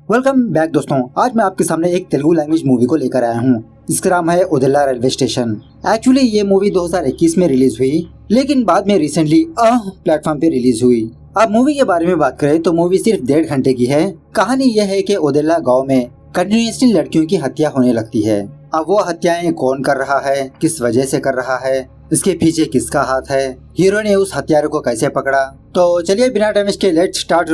Welcome back दोस्तों। आज मैं आपके सामने एक तेलुगु लैंग्वेज मूवी को लेकर आया हूँ। इसका नाम है ओदेला रेलवे स्टेशन। एक्चुअली ये मूवी 2021 में रिलीज हुई, लेकिन बाद में रिसेंटली प्लेटफॉर्म पे रिलीज हुई। अब मूवी के बारे में बात करें तो मूवी सिर्फ 1.5 घंटे की है। कहानी यह है कि ओदेला गाँव में कंटिन्यूसली लड़कियों की हत्या होने लगती है। अब वो हत्याएं कौन कर रहा है, किस वजह से कर रहा है, इसके पीछे किसका हाथ है, हीरो ने उस हत्यारे को कैसे पकड़ा। तो चलिए बिना टाइम वेस्ट के लेट्स स्टार्ट।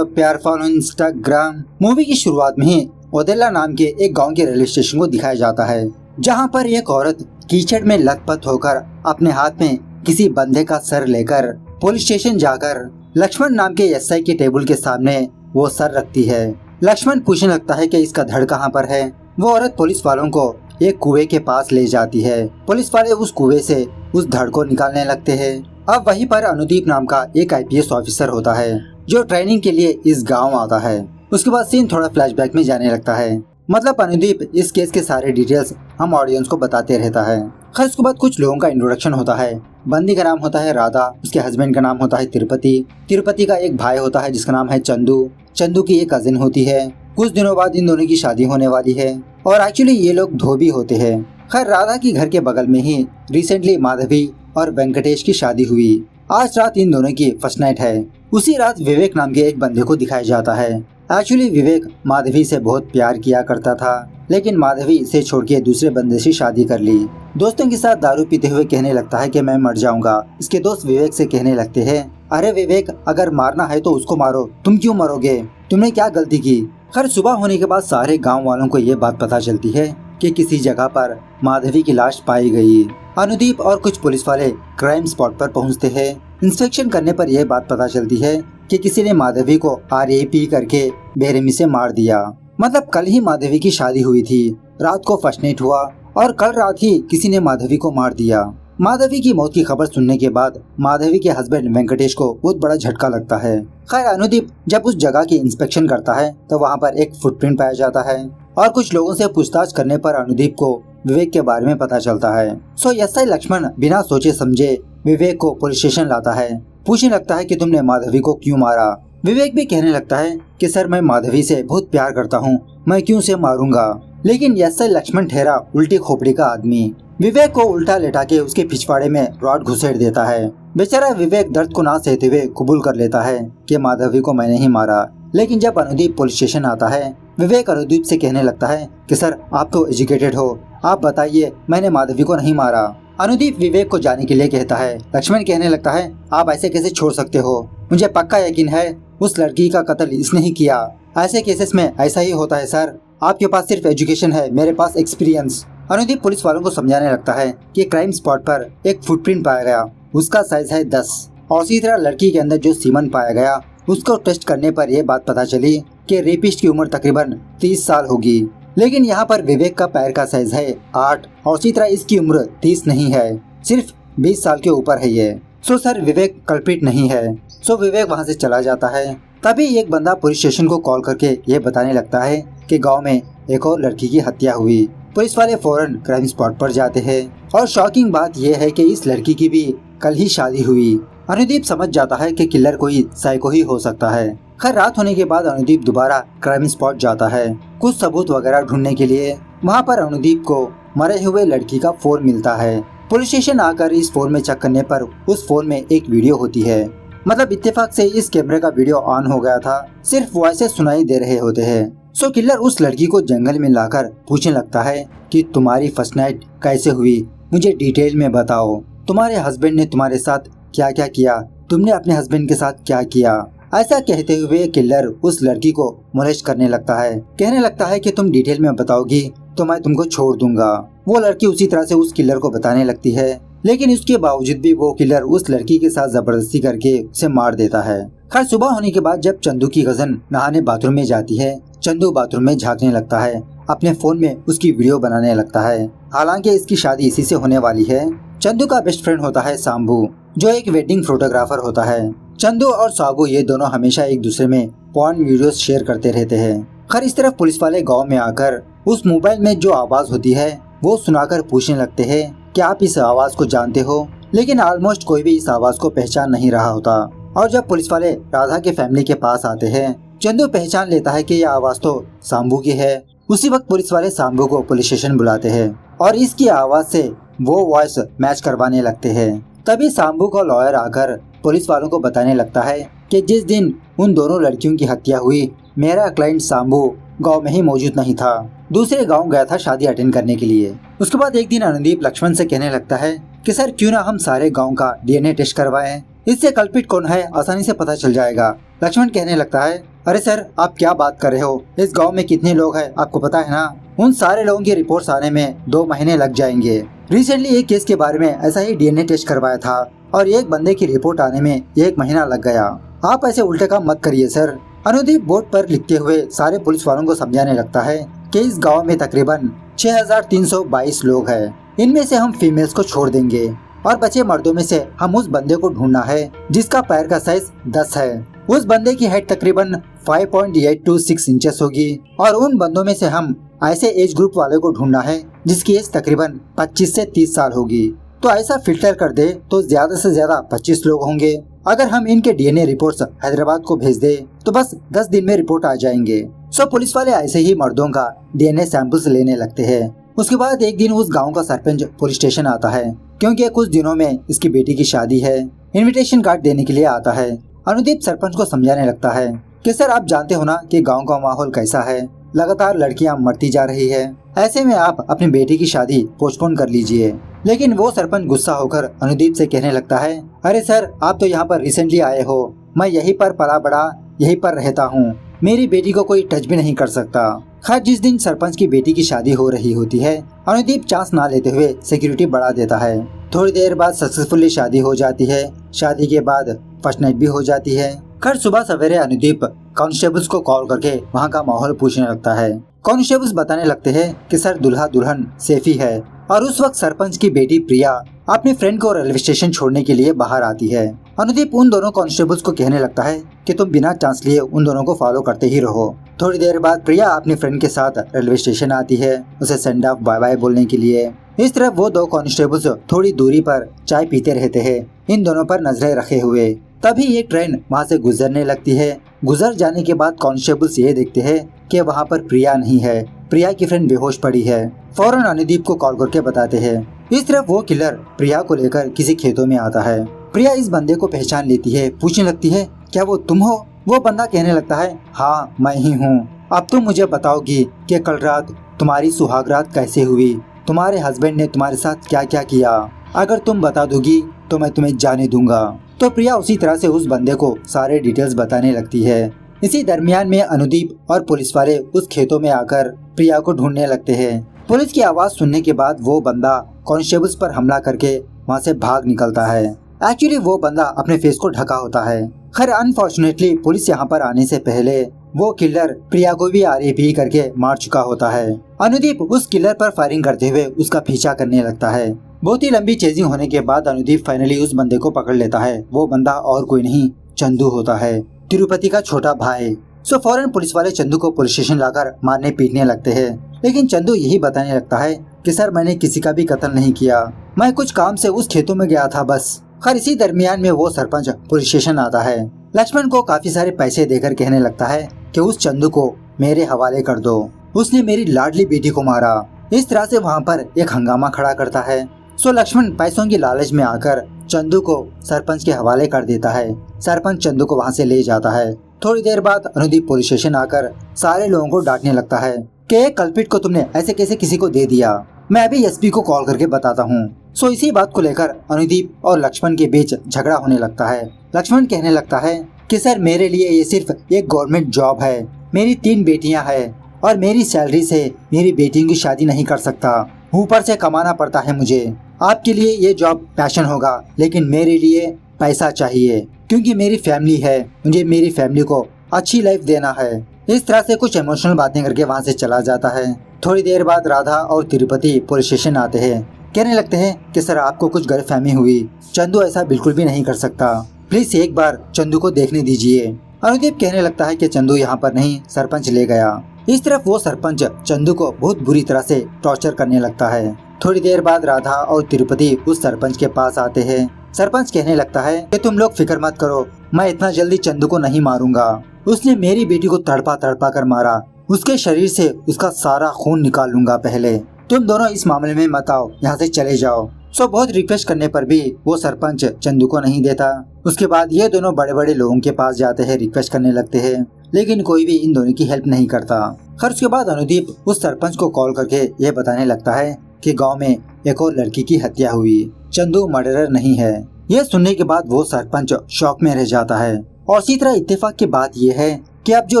प्यार फॉलो इंस्टाग्राम। मूवी की शुरुआत में ही ओदेला नाम के एक गांव के रेलवे स्टेशन को दिखाया जाता है, जहां पर एक औरत कीचड़ में लथपथ होकर अपने हाथ में किसी बंदे का सर लेकर पुलिस स्टेशन जाकर लक्ष्मण नाम के एसआई के टेबल के सामने वो सर रखती है। लक्ष्मण पूछने लगता है कि इसका धड़ कहाँ पर है। वो औरत पुलिस वालों को एक कुएं के पास ले जाती है। पुलिस वाले उस कुएं से उस धड़ को निकालने लगते हैं। अब वहीं पर अनुदीप नाम का एक आईपीएस ऑफिसर होता है जो ट्रेनिंग के लिए इस गांव आता है। उसके बाद सीन थोड़ा फ्लैशबैक में जाने लगता है। मतलब अनुदीप इस केस के सारे डिटेल्स हम ऑडियंस को बताते रहता है। खैर उसके बाद कुछ लोगों का इंट्रोडक्शन होता है। बंदी का नाम होता है राधा, उसके हस्बैंड का नाम होता है तिरुपति का एक भाई होता है जिसका नाम है चंदू की एक कजिन होती है। कुछ दिनों बाद इन दोनों की शादी होने वाली है और एक्चुअली ये लोग धोबी होते हैं। खैर राधा की घर के बगल में ही रिसेंटली माधवी और वेंकटेश की शादी हुई। आज रात इन दोनों की फर्स्ट नाइट है। उसी रात विवेक नाम के एक बंदे को दिखाया जाता है। एक्चुअली विवेक माधवी से बहुत प्यार किया करता था, लेकिन माधवी इसे छोड़ के दूसरे बंदे से शादी कर ली। दोस्तों के साथ दारू पीते हुए कहने लगता है कि मैं मर जाऊंगा। इसके दोस्त विवेक से कहने लगते हैं, अरे विवेक अगर मारना है तो उसको मारो, तुम क्यों मरोगे, तुमने क्या गलती की। खैर सुबह होने के बाद सारे गांव वालों को ये बात पता चलती है कि किसी जगह पर माधवी की लाश पाई गई। अनुदीप और कुछ पुलिस वाले क्राइम स्पॉट पर पहुंचते हैं। इंस्पेक्शन करने पर यह बात पता चलती है कि किसी ने माधवी को आरएपी करके बेरहमी से मार दिया। मतलब कल ही माधवी की शादी हुई थी, रात को फर्स्ट नाइट हुआ और कल रात ही किसी ने माधवी को मार दिया। माधवी की मौत की खबर सुनने के बाद माधवी के हस्बैंड वेंकटेश को बहुत बड़ा झटका लगता है। खैर अनुदीप जब उस जगह की इंस्पेक्शन करता है तो वहाँ पर एक फुटप्रिंट पाया जाता है और कुछ लोगों से पूछताछ करने पर अनुदीप को विवेक के बारे में पता चलता है। सो एसआई लक्ष्मण बिना सोचे समझे विवेक को पुलिस स्टेशन लाता है। पूछने लगता है कि तुमने माधवी को क्यों मारा। विवेक भी कहने लगता है कि सर मैं माधवी से बहुत प्यार करता हूँ, मैं क्यों उसे मारूंगा। लेकिन एसआई लक्ष्मण ठहरा उल्टी खोपड़ी का आदमी। विवेक को उल्टा लेटा के उसके पिछवाड़े में रॉड घुसेड़ देता है। बेचारा विवेक दर्द को ना सहते हुए कबूल कर लेता है कि माधवी को मैंने ही मारा। लेकिन जब अनुदीप पुलिस स्टेशन आता है, विवेक अनुदीप से कहने लगता है कि सर आप तो एजुकेटेड हो, आप बताइए मैंने माधवी को नहीं मारा। अनुदीप विवेक को जाने के लिए कहता है। लक्ष्मण कहने लगता है आप ऐसे कैसे छोड़ सकते हो, मुझे पक्का यकीन है उस लड़की का कत्ल इसने ही किया। ऐसे केसेस में ऐसा ही होता है सर, आपके पास सिर्फ एजुकेशन है, मेरे पास एक्सपीरियंस। अनुदीप पुलिस वालों को समझाने लगता है कि क्राइम स्पॉट पर एक फुटप्रिंट पाया गया, उसका साइज है 10 और इसी तरह लड़की के अंदर जो सीमन पाया गया उसको टेस्ट करने पर यह बात पता चली कि रेपिस्ट की उम्र तकरीबन 30 साल होगी। लेकिन यहाँ पर विवेक का पैर का साइज है 8 और इसी तरह इसकी उम्र 30 नहीं है, सिर्फ 20 साल के ऊपर है ये। सो सर विवेक कल्प्रिट नहीं है। सो विवेक वहाँ से चला जाता है। तभी एक बंदा पुलिस स्टेशन को कॉल करके ये बताने लगता है कि गाँव में एक और लड़की की हत्या हुई। पुलिस वाले फौरन क्राइम स्पॉट पर जाते हैं और शॉकिंग बात यह है कि इस लड़की की भी कल ही शादी हुई। अनुदीप समझ जाता है कि किलर कोई साइको ही हो सकता है। खैर रात होने के बाद अनुदीप दोबारा क्राइम स्पॉट जाता है कुछ सबूत वगैरह ढूंढने के लिए। वहाँ पर अनुदीप को मरे हुए लड़की का फोन मिलता है। पुलिस स्टेशन आकर इस फोन में चेक करने पर उस फोन में एक वीडियो होती है। मतलब इत्तेफाक से इस कैमरे का वीडियो ऑन हो गया था, सिर्फ वॉइसेस सुनाई दे रहे होते हैं। सो किलर उस लड़की को जंगल में लाकर पूछने लगता है कि तुम्हारी फर्स्ट नाइट कैसे हुई, मुझे डिटेल में बताओ। तुम्हारे हस्बैंड ने तुम्हारे साथ क्या क्या किया, तुमने अपने हस्बैंड के साथ क्या किया। ऐसा कहते हुए किलर उस लड़की को मोलेस्ट करने लगता है। कहने लगता है कि तुम डिटेल में बताओगी तो मैं तुमको छोड़ दूंगा। वो लड़की उसी तरह से उस किलर को बताने लगती है, लेकिन उसके बावजूद भी वो किलर उस लड़की के साथ जबरदस्ती करके उसे मार देता है। खैर सुबह होने के बाद जब चंदू की कजन नहाने बाथरूम में जाती है, चंदू बाथरूम में झांकने लगता है, अपने फोन में उसकी वीडियो बनाने लगता है। हालांकि इसकी शादी इसी से होने वाली है। चंदू का बेस्ट फ्रेंड होता है सांबू, जो एक वेडिंग फोटोग्राफर होता है। चंदू और साबू ये दोनों हमेशा एक दूसरे में पॉर्न वीडियोस शेयर करते रहते हैं। खैर इस तरफ पुलिस वाले गांव में आकर उस मोबाइल में जो आवाज होती है वो सुनाकर पूछने लगते हैं कि आप इस आवाज को जानते हो। लेकिन ऑलमोस्ट कोई भी इस आवाज को पहचान नहीं रहा होता। और जब पुलिस वाले राधा के फैमिली के पास आते हैं चंदू पहचान लेता है कि यह आवाज तो सांबू की है। उसी वक्त पुलिस वाले सांबू को पुलिस स्टेशन बुलाते हैं और इसकी आवाज से वो वॉइस मैच करवाने लगते हैं। तभी सांबू का लॉयर आकर पुलिस वालों को बताने लगता है कि जिस दिन उन दोनों लड़कियों की हत्या हुई, मेरा क्लाइंट सांबू गांव में ही मौजूद नहीं था, दूसरे गांव गया था शादी अटेंड करने के लिए। उसके बाद एक दिन अनुदीप लक्ष्मण से कहने लगता है कि सर क्यों ना हम सारे गांव का डीएनए टेस्ट करवाएं, इससे कल्प्रिट कौन है आसानी से पता चल जाएगा। लक्ष्मण कहने लगता है, अरे सर आप क्या बात कर रहे हो, इस गांव में कितने लोग हैं आपको पता है ना, उन सारे लोगों की रिपोर्ट्स आने में 2 महीने लग जाएंगे। रिसेंटली एक केस के बारे में ऐसा ही डीएनए टेस्ट करवाया था और एक बंदे की रिपोर्ट आने में 1 महीना लग गया। आप ऐसे उल्टे काम मत करिए सर। अनुदीप बोर्ड पर लिखते हुए सारे पुलिस वालों को समझाने लगता है कि इस गांव में तकरीबन 6322 लोग हैं। इनमें से हम फीमेल्स को छोड़ देंगे और बचे मर्दों में से हम उस बंदे को ढूंढना है जिसका पैर का साइज 10 है। उस बंदे की हाइट तकरीबन 5.826 इंचेस होगी और उन बंदों में से हम ऐसे एज ग्रुप वाले को ढूंढना है जिसकी एज तकरीबन 25 से 30 साल होगी। तो ऐसा फिल्टर कर दे तो ज्यादा से ज्यादा 25 लोग होंगे। अगर हम इनके डीएनए रिपोर्ट्स हैदराबाद को भेज दे तो बस 10 दिन में रिपोर्ट आ जाएंगे। सो पुलिस वाले ऐसे ही मर्दों का डीएनए सैंपल्स लेने लगते हैं। उसके बाद एक दिन उस गांव का सरपंच पुलिस स्टेशन आता है क्योंकि कुछ दिनों में इसकी बेटी की शादी है। इनविटेशन कार्ड देने के लिए आता है। अनुदीप सरपंच को समझाने लगता है कि सर आप जानते हो ना कि गांव का माहौल कैसा है, लगातार लड़कियां मरती जा रही है, ऐसे में आप अपनी बेटी की शादी पोस्टपोन कर लीजिए। लेकिन वो सरपंच गुस्सा होकर अनुदीप से कहने लगता है, अरे सर आप तो यहाँ पर रिसेंटली आए हो, मैं यहीं पर पला बड़ा यहीं पर रहता हूँ, मेरी बेटी को कोई टच भी नहीं कर सकता। खैर जिस दिन सरपंच की बेटी की शादी हो रही होती है, अनुदीप चांस ना लेते हुए सिक्योरिटी बढ़ा देता है। थोड़ी देर बाद सक्सेसफुली शादी हो जाती है। शादी के बाद फर्स्ट नाइट भी हो जाती है। खैर सुबह सवेरे अनुदीप कांस्टेबल्स को कॉल करके वहाँ का माहौल पूछने लगता है। कांस्टेबल्स बताने लगते हैं कि सर दुल्हा दुल्हन सेफ ही है। और उस वक्त सरपंच की बेटी प्रिया अपने फ्रेंड को रेलवे स्टेशन छोड़ने के लिए बाहर आती है। अनुदीप उन दोनों कांस्टेबल्स को कहने लगता है कि तुम बिना चांस लिए उन दोनों को फॉलो करते ही रहो। थोड़ी देर बाद प्रिया अपने फ्रेंड के साथ रेलवे स्टेशन आती है उसे सेंड ऑफ बाय बाय बोलने के लिए। इस तरफ वो 2 कांस्टेबल्स थोड़ी दूरी पर चाय पीते रहते हैं, इन दोनों पर नजरें रखे हुए। तभी एक ट्रेन वहाँ से गुजरने लगती है। गुजर जाने के बाद कांस्टेबल्स ये देखते हैं कि वहाँ पर प्रिया नहीं है, प्रिया की फ्रेंड बेहोश पड़ी है। फौरन अनुदीप को कॉल करके बताते हैं। इस तरफ वो किलर प्रिया को लेकर किसी खेतों में आता है। प्रिया इस बंदे को पहचान लेती है, पूछने लगती है, क्या वो तुम हो? वो बंदा कहने लगता है, हाँ मैं ही हूँ। अब तुम मुझे बताओगी कि कल रात तुम्हारी सुहागरात कैसे हुई, तुम्हारे हस्बैंड ने तुम्हारे साथ क्या क्या किया? अगर तुम बता दोगी तो मैं तुम्हें जाने दूंगा। तो प्रिया उसी तरह से उस बंदे को सारे डिटेल्स बताने लगती है। इसी दरमियान में अनुदीप और पुलिस वाले उस खेतों में आकर प्रिया को ढूंढने लगते हैं। पुलिस की आवाज सुनने के बाद वो बंदा कांस्टेबल्स पर हमला करके वहाँ से भाग निकलता है। एक्चुअली वो बंदा अपने फेस को ढका होता है। खैर अनफॉर्चुनेटली पुलिस यहाँ पर आने से पहले वो किलर प्रिया को भी आरएपी करके मार चुका होता है। अनुदीप उस किलर पर फायरिंग करते हुए उसका पीछा करने लगता है। बहुत ही लंबी चेजिंग होने के बाद अनुदीप फाइनली उस बंदे को पकड़ लेता है। वो बंदा और कोई नहीं चंदू होता है, तिरुपति का छोटा भाई। सो फौरन पुलिस वाले चंदू को पुलिस स्टेशन लाकर मारने पीटने लगते हैं। लेकिन चंदू यही बताने लगता है कि सर मैंने किसी का भी कत्ल नहीं किया, मैं कुछ काम से उस खेतों में गया था बस। खैर इसी दरमियान में वो सरपंच पुलिस स्टेशन आता है। लक्ष्मण को काफी सारे पैसे देकर कहने लगता है कि उस चंदू को मेरे हवाले कर दो, उसने मेरी लाडली बेटी को मारा। इस तरह से वहाँ पर एक हंगामा खड़ा करता है। सो लक्ष्मण पैसों की लालच में आकर चंदू को सरपंच के हवाले कर देता है। सरपंच चंदू को वहाँ से ले जाता है। थोड़ी देर बाद अनुदीप पुलिस स्टेशन आकर सारे लोगों को डांटने लगता है कि एक कल्पिट को तुमने ऐसे कैसे किसी को दे दिया, मैं अभी एसपी को कॉल करके बताता हूँ। सो इसी बात को लेकर अनुदीप और लक्ष्मण के बीच झगड़ा होने लगता है। लक्ष्मण कहने लगता है कि सर मेरे लिए ये सिर्फ एक गवर्नमेंट जॉब है, मेरी 3 बेटियां हैं और मेरी सैलरी से मेरी बेटियों की शादी नहीं कर सकता, ऊपर से कमाना पड़ता है मुझे। आपके लिए ये जॉब पैशन होगा लेकिन मेरे लिए पैसा चाहिए क्योंकि मेरी फैमिली है, मुझे मेरी फैमिली को अच्छी लाइफ देना है। इस तरह से कुछ इमोशनल बातें करके वहाँ से चला जाता है। थोड़ी देर बाद राधा और तिरुपति पुलिस स्टेशन आते हैं। कहने लगते हैं कि सर आपको कुछ गलतफहमी हुई, चंदू ऐसा बिल्कुल भी नहीं कर सकता, प्लीज एक बार चंदू को देखने दीजिए। अनुदीप कहने लगता है कि चंदू यहाँ पर नहीं, सरपंच ले गया। इस तरफ वो सरपंच चंदू को बहुत बुरी तरह से टॉर्चर करने लगता है। थोड़ी देर बाद राधा और तिरुपति उस सरपंच के पास आते हैं। सरपंच कहने लगता है कि तुम लोग फिक्र मत करो, मैं इतना जल्दी चंदू को नहीं मारूंगा, उसने मेरी बेटी को तड़पा तड़पा कर मारा, उसके शरीर से उसका सारा खून निकाल लूंगा पहले। तुम दोनों इस मामले में मत आओ, यहाँ से चले जाओ। सो बहुत रिक्वेस्ट करने पर भी वो सरपंच चंदू को नहीं देता। उसके बाद ये दोनों बड़े बड़े लोगों के पास जाते हैं, रिक्वेस्ट करने लगते हैं, लेकिन कोई भी इन दोनों की हेल्प नहीं करता। खैर उसके बाद अनुदीप उस सरपंच को कॉल करके ये बताने लगता है कि गांव में एक और लड़की की हत्या हुई, चंदू मर्डरर नहीं है। यह सुनने के बाद वो सरपंच शॉक में रह जाता है। और इसी तरह इत्तेफाक की बात यह है कि अब जो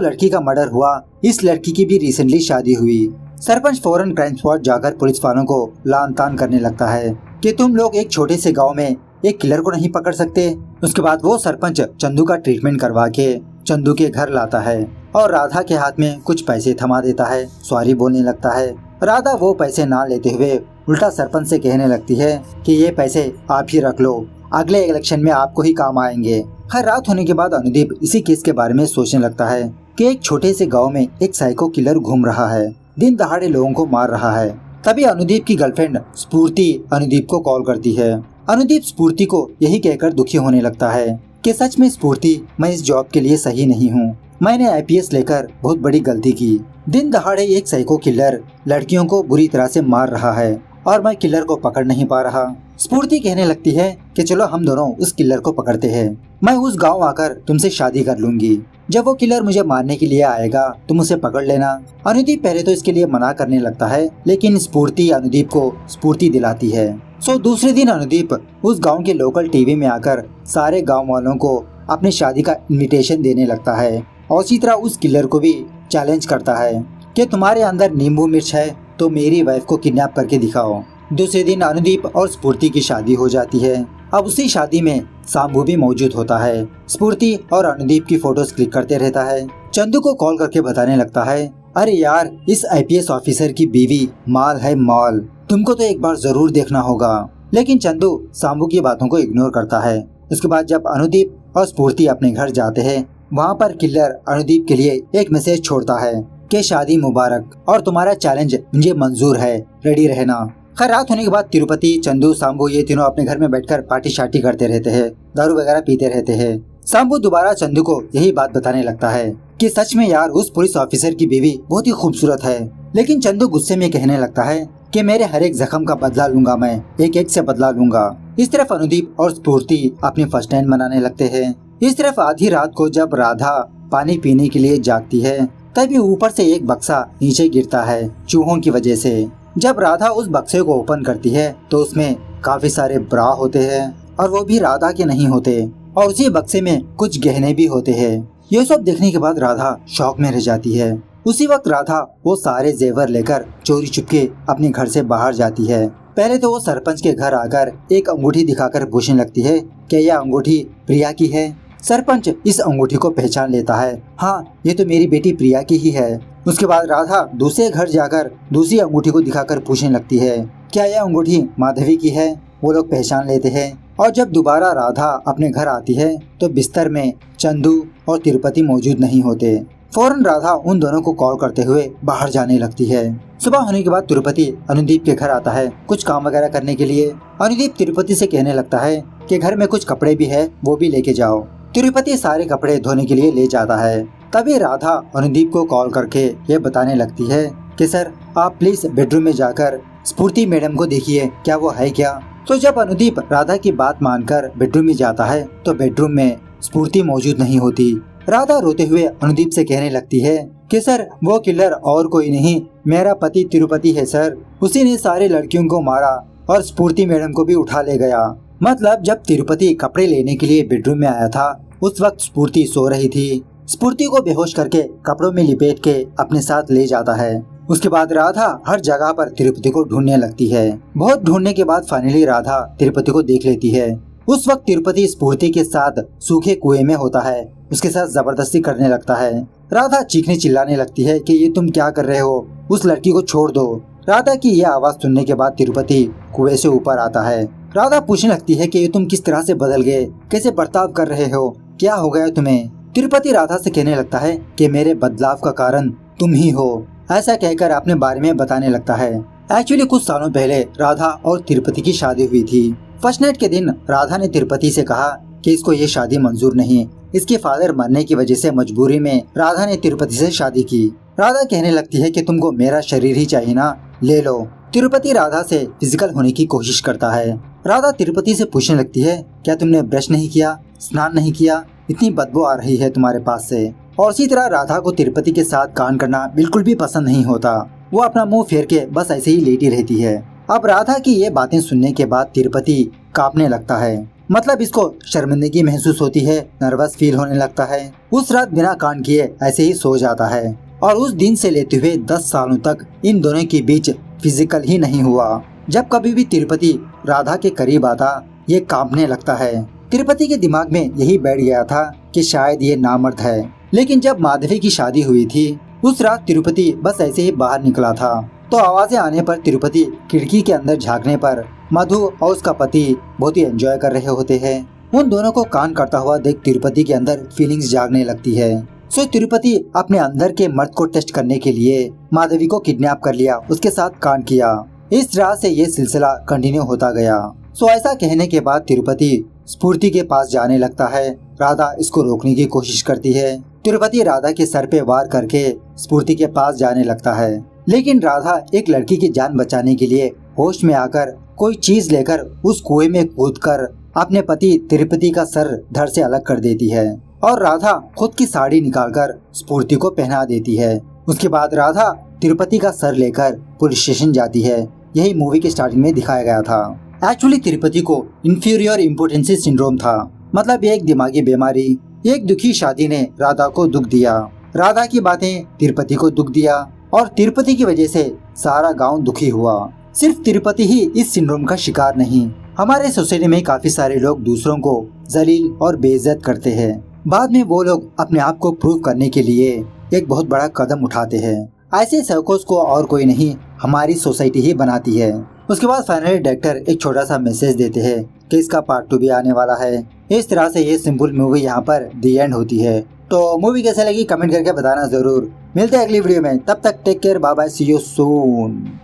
लड़की का मर्डर हुआ, इस लड़की की भी रिसेंटली शादी हुई। सरपंच फौरन क्राइम स्पॉट जाकर पुलिस वालों को लान तान करने लगता है कि तुम लोग एक छोटे से गांव में एक किलर को नहीं पकड़ सकते। उसके बाद वो सरपंच चंदू का ट्रीटमेंट करवा के चंदू के घर लाता है और राधा के हाथ में कुछ पैसे थमा देता है, सॉरी बोलने लगता है। राधा वो पैसे ना लेते हुए उल्टा सरपंच से कहने लगती है कि ये पैसे आप ही रख लो, अगले इलेक्शन में आपको ही काम आएंगे। हर रात होने के बाद अनुदीप इसी केस के बारे में सोचने लगता है कि एक छोटे से गांव में एक साइको किलर घूम रहा है, दिन दहाड़े लोगों को मार रहा है। तभी अनुदीप की गर्लफ्रेंड स्फूर्ति अनुदीप को कॉल करती है। अनुदीप स्फूर्ति को यही कहकर दुखी होने लगता है कि सच में स्फूर्ति, मैं इस जॉब के लिए सही नहीं हूँ, मैंने आईपीएस लेकर बहुत बड़ी गलती की। दिन दहाड़े एक साइको किलर लड़कियों को बुरी तरह से मार रहा है और मैं किलर को पकड़ नहीं पा रहा। स्फूर्ति कहने लगती है कि चलो हम दोनों उस किलर को पकड़ते हैं, मैं उस गांव आकर तुमसे शादी कर लूंगी, जब वो किलर मुझे मारने के लिए आएगा तुम उसे पकड़ लेना। अनुदीप पहले तो इसके लिए मना करने लगता है, लेकिन स्फूर्ति अनुदीप को स्फूर्ति दिलाती है। सो दूसरे दिन अनुदीप उस गांव के लोकल टीवी में आकर सारे गांव वालों को अपनी शादी का इनविटेशन देने लगता है और इसी तरह उस किलर को भी चैलेंज करता है कि तुम्हारे अंदर नींबू मिर्च है तो मेरी वाइफ को किडनैप करके दिखाओ। दूसरे दिन अनुदीप और स्फूर्ति की शादी हो जाती है। अब उसी शादी में सांबू भी मौजूद होता है। स्फूर्ति और अनुदीप की फोटोज क्लिक करते रहता है। चंदू को कॉल करके बताने लगता है, अरे यार इस आईपीएस ऑफिसर की बीवी माल है माल, तुमको तो एक बार जरूर देखना होगा। लेकिन चंदू सांबू की बातों को इग्नोर करता है। उसके बाद जब अनुदीप और स्फूर्ति अपने घर जाते हैं, वहाँ पर किलर अनुदीप के लिए एक मैसेज छोड़ता है कि शादी मुबारक और तुम्हारा चैलेंज मुझे मंजूर है, रेडी रहना। खैर रात होने के बाद तिरुपति, चंदू, सांबू ये तीनों अपने घर में बैठकर पार्टी शार्टी करते रहते हैं, दारू वगैरह पीते रहते हैं। सांबू दोबारा चंदू को यही बात बताने लगता है कि सच में यार उस पुलिस ऑफिसर की बीवी बहुत ही खूबसूरत है। लेकिन चंदू गुस्से में कहने लगता है कि मेरे हर एक जख्म का बदला लूंगा, मैं एक एक से बदला लूंगा। इस तरफ अनुदीप और स्फूर्ति अपनी फर्स्ट टाइम मनाने लगते हैं। इस तरफ आधी रात को जब राधा पानी पीने के लिए जागती है, तभी ऊपर से एक बक्सा नीचे गिरता है चूहों की वजह से। जब राधा उस बक्से को ओपन करती है तो उसमें काफी सारे ब्रा होते हैं और वो भी राधा के नहीं होते, और उसी बक्से में कुछ गहने भी होते हैं। ये सब देखने के बाद राधा शॉक में रह जाती है। उसी वक्त राधा वो सारे जेवर लेकर चोरी चुपके अपने घर से बाहर जाती है। पहले तो वो सरपंच के घर आकर एक अंगूठी दिखाकर पूछने लगती है कि यह अंगूठी प्रिया की है। सरपंच इस अंगूठी को पहचान लेता है, हाँ ये तो मेरी बेटी प्रिया की ही है। उसके बाद राधा दूसरे घर जाकर दूसरी अंगूठी को दिखाकर पूछने लगती है, क्या यह अंगूठी माधवी की है? वो लोग पहचान लेते हैं। और जब दोबारा राधा अपने घर आती है तो बिस्तर में चंदू और तिरुपति मौजूद नहीं होते। फौरन राधा उन दोनों को कॉल करते हुए बाहर जाने लगती है। सुबह होने के बाद तिरुपति अनुदीप के घर आता है कुछ काम वगैरह करने के लिए। अनुदीप तिरुपति से कहने लगता है कि घर में कुछ कपड़े भी है, वो भी लेके जाओ। तिरुपति सारे कपड़े धोने के लिए ले जाता है। तभी राधा अनुदीप को कॉल करके ये बताने लगती है कि सर आप प्लीज बेडरूम में जाकर स्फूर्ति मैडम को देखिए, क्या वो है क्या। तो जब अनुदीप राधा की बात मानकर बेडरूम में जाता है तो बेडरूम में स्फूर्ति मौजूद नहीं होती। राधा रोते हुए अनुदीप से कहने लगती है कि सर वो किलर और कोई नहीं, मेरा पति तिरुपति है सर, उसी ने सारे लड़कियों को मारा और स्फूर्ति मैडम को भी उठा ले गया। मतलब जब तिरुपति कपड़े लेने के लिए बेडरूम में आया था उस वक्त स्फूर्ति सो रही थी। स्फूर्ति को बेहोश करके कपड़ों में लिपेट के अपने साथ ले जाता है। उसके बाद राधा हर जगह पर तिरुपति को ढूंढने लगती है। बहुत ढूंढने के बाद फाइनली राधा तिरुपति को देख लेती है। उस वक्त तिरुपति स्फूर्ति के साथ सूखे कुएं में होता है, उसके साथ जबरदस्ती करने लगता है। राधा चीखने चिल्लाने लगती है कि ये तुम क्या कर रहे हो, उस लड़की को छोड़ दो। राधा की यह आवाज सुनने के बाद तिरुपति कुएं से ऊपर आता है। राधा पूछने लगती है कि ये तुम किस तरह से बदल गए, कैसे बर्ताव कर रहे हो, क्या हो गया तुम्हें। तिरुपति राधा से कहने लगता है कि मेरे बदलाव का कारण तुम ही हो। ऐसा कहकर अपने बारे में बताने लगता है। एक्चुअली कुछ सालों पहले राधा और तिरुपति की शादी हुई थी। फर्स्ट नाइट के दिन राधा ने तिरुपति से कहा कि इसको ये शादी मंजूर नहीं, इसके फादर मरने की वजह से मजबूरी में राधा ने तिरुपति से शादी की। राधा कहने लगती है कि तुमको मेरा शरीर ही चाहिए ना, ले लो। तिरुपति राधा से फिजिकल होने की कोशिश करता है। राधा तिरुपति से पूछने लगती है, क्या तुमने ब्रश नहीं किया, स्नान नहीं किया, इतनी बदबू आ रही है तुम्हारे पास से। और इसी तरह राधा को तिरुपति के साथ कांड करना बिल्कुल भी पसंद नहीं होता। वो अपना मुंह फेर के बस ऐसे ही लेटी रहती है। अब राधा की ये बातें सुनने के बाद तिरुपति कांपने लगता है, मतलब इसको शर्मिंदगी महसूस होती है, नर्वस फील होने लगता है। उस रात बिना कांड किए ऐसे ही सो जाता है और उस दिन से लेते हुए 10 सालों तक इन दोनों के बीच फिजिकल ही नहीं हुआ। जब कभी भी तिरुपति राधा के करीब आता ये कांपने लगता है। तिरुपति के दिमाग में यही बैठ गया था कि शायद ये नामर्द है। लेकिन जब माधवी की शादी हुई थी उस रात तिरुपति बस ऐसे ही बाहर निकला था, तो आवाजें आने पर तिरुपति खिड़की के अंदर झांकने पर मधु और उसका पति बहुत ही एंजॉय कर रहे होते हैं। उन दोनों को कांड करता हुआ देख तिरुपति के अंदर फीलिंग्स जागने लगती है। सो तिरुपति अपने अंदर के मर्द को टेस्ट करने के लिए माधवी को किडनैप कर लिया, उसके साथ कांड किया। इस तरह से ये सिलसिला कंटिन्यू होता गया। सो ऐसा कहने के बाद तिरुपति स्फूर्ति के पास जाने लगता है। राधा इसको रोकने की कोशिश करती है। तिरुपति राधा के सर पे वार करके स्फूर्ति के पास जाने लगता है, लेकिन राधा एक लड़की की जान बचाने के लिए होश में आकर कोई चीज लेकर उस कुएं में कूदकर अपने पति तिरुपति का सर धड़ से अलग कर देती है और राधा खुद की साड़ी निकालकर स्फूर्ति को पहना देती है। उसके बाद राधा तिरुपति का सर लेकर पुलिस स्टेशन जाती है। यही मूवी के स्टार्टिंग में दिखाया गया था। एक्चुअली तिरुपति को इंफीरियर इम्पोर्टेंसी सिंड्रोम था, मतलब एक दिमागी बीमारी। एक दुखी शादी ने राधा को दुख दिया, राधा की बातें तिरुपति को दुख दिया और तिरुपति की वजह से सारा गांव दुखी हुआ। सिर्फ तिरुपति ही इस सिंड्रोम का शिकार नहीं, हमारे सोसाइटी में काफी सारे लोग दूसरों को जलील और बेइज्जत करते हैं। बाद में वो लोग अपने आप को प्रूव करने के लिए एक बहुत बड़ा कदम उठाते हैं। ऐसे सर्कस को और कोई नहीं, हमारी सोसाइटी ही बनाती है। उसके बाद फाइनली डायरेक्टर एक छोटा सा मैसेज देते हैं कि इसका पार्ट 2 भी आने वाला है। इस तरह से ये सिंपल मूवी यहाँ पर दी एंड होती है। तो मूवी कैसे लगी कमेंट करके बताना जरूर। मिलते हैं अगली वीडियो में, तब तक take care, bye bye, see you soon.